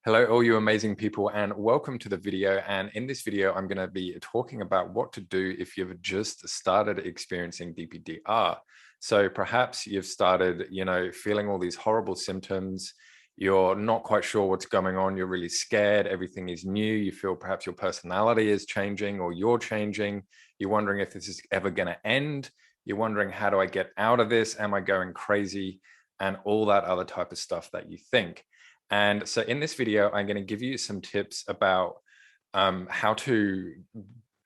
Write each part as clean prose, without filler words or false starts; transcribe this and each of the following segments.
Hello, all you amazing people, and welcome to the video. And in this video, I'm going to be talking about what to do if you've just started experiencing DPDR. So perhaps you've started, feeling all these horrible symptoms. You're not quite sure what's going on. You're really scared. Everything is new. You feel perhaps your personality is changing or you're changing. You're wondering if this is ever going to end. You're wondering, how do I get out of this? Am I going crazy? And all that other type of stuff that you think. And so in this video, I'm going to give you some tips about how to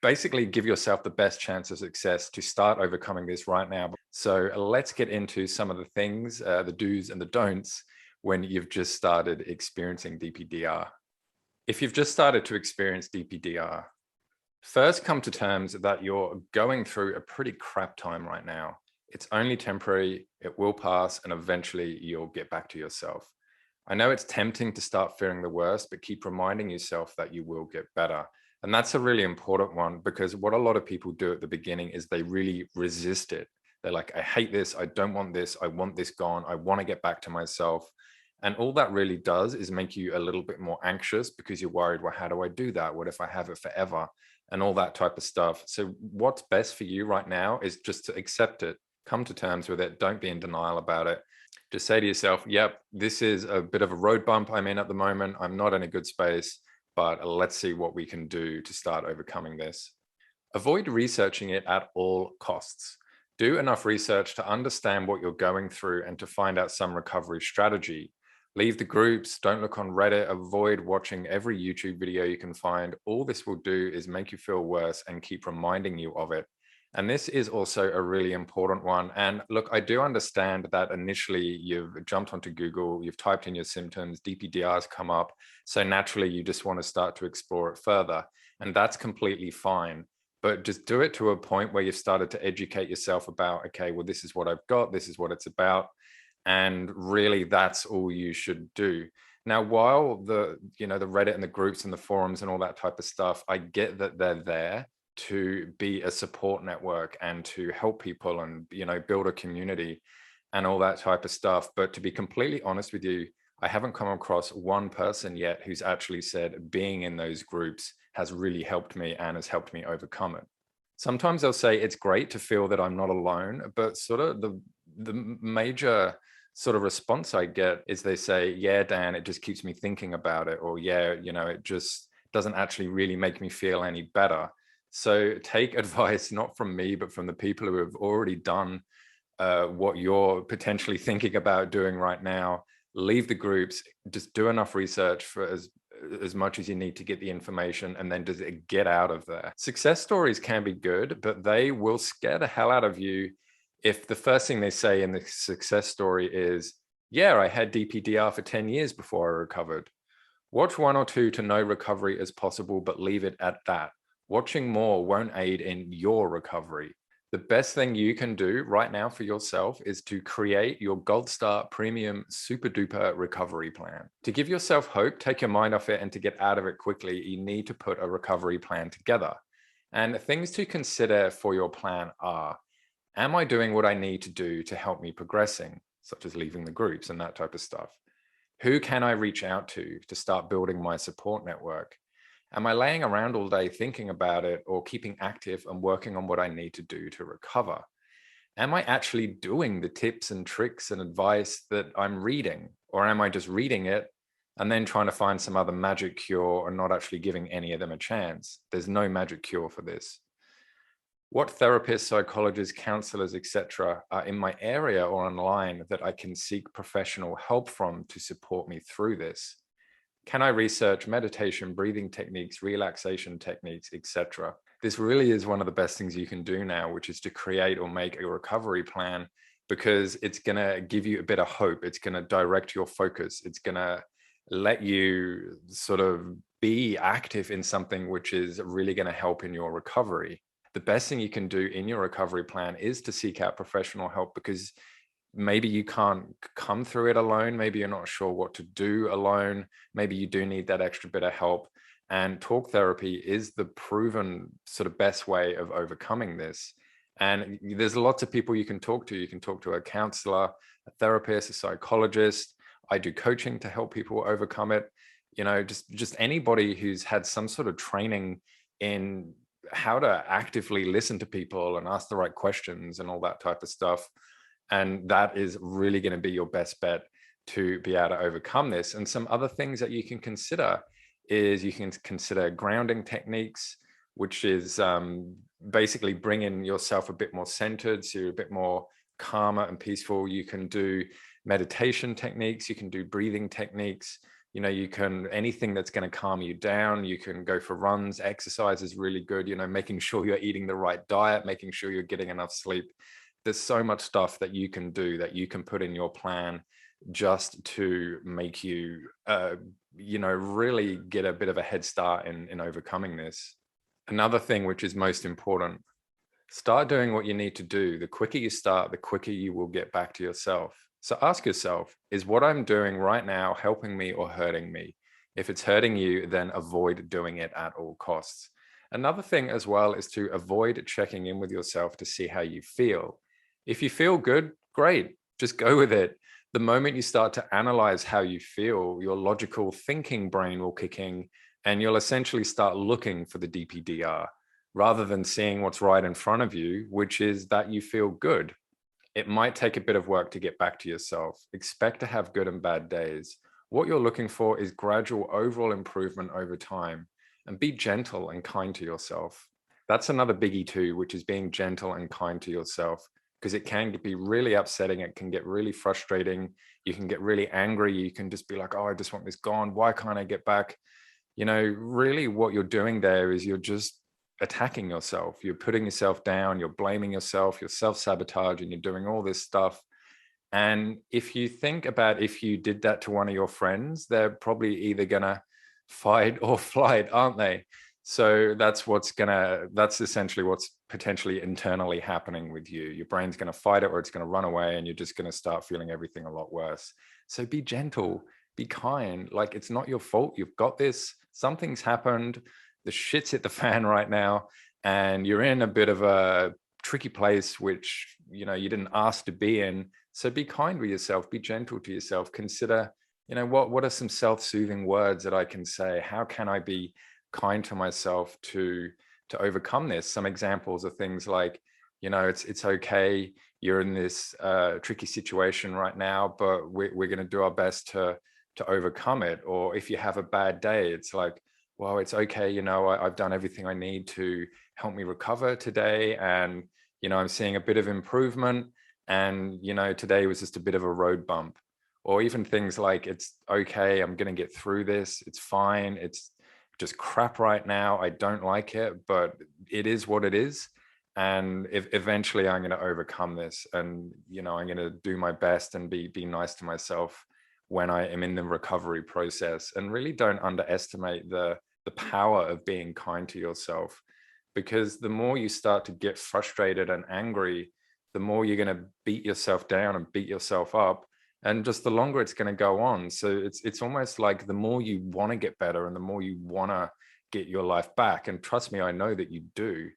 basically give yourself the best chance of success to start overcoming this right now. So let's get into some of the things, the do's and the don'ts when you've just started experiencing DPDR. If you've just started to experience DPDR, first come to terms that you're going through a pretty crap time right now. It's only temporary, it will pass, and eventually you'll get back to yourself. I know it's tempting to start fearing the worst, but keep reminding yourself that you will get better. And that's a really important one, because what a lot of people do at the beginning is they really resist it. They're like, I hate this. I don't want this. I want this gone. I want to get back to myself. And all that really does is make you a little bit more anxious, because you're worried, well, how do I do that? What if I have it forever? And all that type of stuff. So what's best for you right now is just to accept it, come to terms with it. Don't be in denial about it. Just say to yourself, yep, this is a bit of a road bump I'm in at the moment. I'm not in a good space, but let's see what we can do to start overcoming this. Avoid researching it at all costs. Do enough research to understand what you're going through and to find out some recovery strategy. Leave the groups, don't look on Reddit, avoid watching every YouTube video you can find. All this will do is make you feel worse and keep reminding you of it. And this is also a really important one. And look, I do understand that initially you've jumped onto Google, you've typed in your symptoms, DPDRs come up. So naturally you just want to start to explore it further. And that's completely fine. But just do it to a point where you've started to educate yourself about, okay, well, this is what I've got, this is what it's about. And really, that's all you should do. Now, while the Reddit and the groups and the forums and all that type of stuff, I get that they're there to be a support network and to help people and build a community and all that type of stuff. But to be completely honest with you, I haven't come across one person yet who's actually said being in those groups has really helped me and has helped me overcome it. Sometimes they'll say it's great to feel that I'm not alone, but sort of the major sort of response I get is they say, yeah, Dan, it just keeps me thinking about it, or yeah, it just doesn't actually really make me feel any better. So take advice, not from me, but from the people who have already done what you're potentially thinking about doing right now. Leave the groups, just do enough research for as much as you need to get the information, and then just get out of there. Success stories can be good, but they will scare the hell out of you if the first thing they say in the success story is, yeah, I had DPDR for 10 years before I recovered. Watch one or two to know recovery is possible, but leave it at that. Watching more won't aid in your recovery. The best thing you can do right now for yourself is to create your Gold Star Premium Super Duper Recovery Plan. To give yourself hope, take your mind off it, and to get out of it quickly, you need to put a recovery plan together. And things to consider for your plan are, am I doing what I need to do to help me progressing, such as leaving the groups and that type of stuff? Who can I reach out to start building my support network? Am I laying around all day thinking about it, or keeping active and working on what I need to do to recover? Am I actually doing the tips and tricks and advice that I'm reading? Or am I just reading it and then trying to find some other magic cure and not actually giving any of them a chance? There's no magic cure for this. What therapists, psychologists, counselors, etc. are in my area or online that I can seek professional help from to support me through this? Can I research meditation, breathing techniques, relaxation techniques, etc.? This really is one of the best things you can do now, which is to create or make a recovery plan, because it's going to give you a bit of hope. It's going to direct your focus. It's going to let you sort of be active in something which is really going to help in your recovery. The best thing you can do in your recovery plan is to seek out professional help, because maybe you can't come through it alone. Maybe you're not sure what to do alone. Maybe you do need that extra bit of help. And talk therapy is the proven sort of best way of overcoming this. And there's lots of people you can talk to. You can talk to a counselor, a therapist, a psychologist. I do coaching to help people overcome it. just anybody who's had some sort of training in how to actively listen to people and ask the right questions and all that type of stuff. And that is really going to be your best bet to be able to overcome this. And some other things that you can consider is you can consider grounding techniques, which is basically bringing yourself a bit more centered, so you're a bit more calmer and peaceful. You can do meditation techniques, you can do breathing techniques, you can, anything that's going to calm you down. You can go for runs. Exercise is really good, making sure you're eating the right diet, making sure you're getting enough sleep. There's so much stuff that you can do, that you can put in your plan just to make you really get a bit of a head start in overcoming this. Another thing which is most important, start doing what you need to do. The quicker you start, the quicker you will get back to yourself. So ask yourself, is what I'm doing right now helping me or hurting me? If it's hurting you, then avoid doing it at all costs. Another thing as well is to avoid checking in with yourself to see how you feel. If you feel good, great, just go with it. The moment you start to analyze how you feel, your logical thinking brain will kick in, and you'll essentially start looking for the DPDR rather than seeing what's right in front of you, which is that you feel good. It might take a bit of work to get back to yourself. Expect to have good and bad days. What you're looking for is gradual overall improvement over time, and be gentle and kind to yourself. That's another biggie too, which is being gentle and kind to yourself, because it can be really upsetting. It can get really frustrating. You can get really angry. You can just be like, oh, I just want this gone. Why can't I get back? Really what you're doing there is you're just attacking yourself. You're putting yourself down, you're blaming yourself, you're self-sabotaging, you're doing all this stuff. And if you think about, if you did that to one of your friends, they're probably either gonna fight or flight, aren't they? So that's essentially what's potentially internally happening with you. Your brain's gonna fight it, or it's gonna run away, and you're just gonna start feeling everything a lot worse. So be gentle, be kind. Like, it's not your fault. You've got this. Something's happened. The shit's hit the fan right now, and you're in a bit of a tricky place, which you didn't ask to be in. So be kind with yourself, be gentle to yourself. Consider, what are some self-soothing words that I can say? How can I be kind to myself to overcome this? Some examples are things like, it's okay, you're in this tricky situation right now, but we're going to do our best to overcome it. Or if you have a bad day, it's like, well, it's okay, I've done everything I need to help me recover today, and I'm seeing a bit of improvement, and today was just a bit of a road bump. Or even things like, it's okay, I'm going to get through this, it's fine, it's just crap right now, I don't like it, but it is what it is, and eventually I'm going to overcome this, and I'm going to do my best and be nice to myself when I am in the recovery process. And really don't underestimate the power of being kind to yourself, because the more you start to get frustrated and angry, the more you're going to beat yourself down and beat yourself up, and just the longer it's going to go on. So it's almost like the more you want to get better and the more you want to get your life back, and trust me, I know that you do,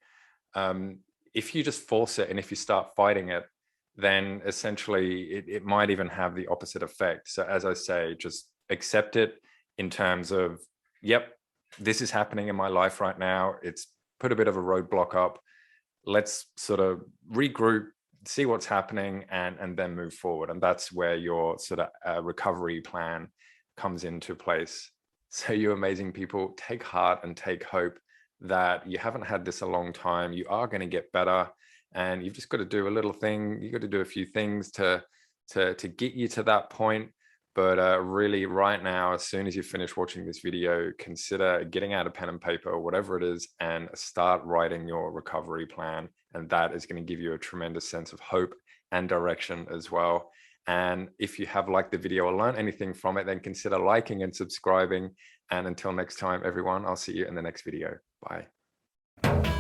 if you just force it and if you start fighting it, then essentially it might even have the opposite effect. So as I say, just accept it in terms of, yep, this is happening in my life right now. It's put a bit of a roadblock up. Let's sort of regroup, see what's happening, and then move forward. And that's where your sort of recovery plan comes into place. So you amazing people, take heart and take hope that you haven't had this a long time. You are going to get better, and you've just got to do a little thing. You've got to do a few things to get you to that point. But really right now, as soon as you finish watching this video, consider getting out a pen and paper or whatever it is and start writing your recovery plan. And that is going to give you a tremendous sense of hope and direction as well. And if you have liked the video or learned anything from it, then consider liking and subscribing. And until next time, everyone, I'll see you in the next video. Bye.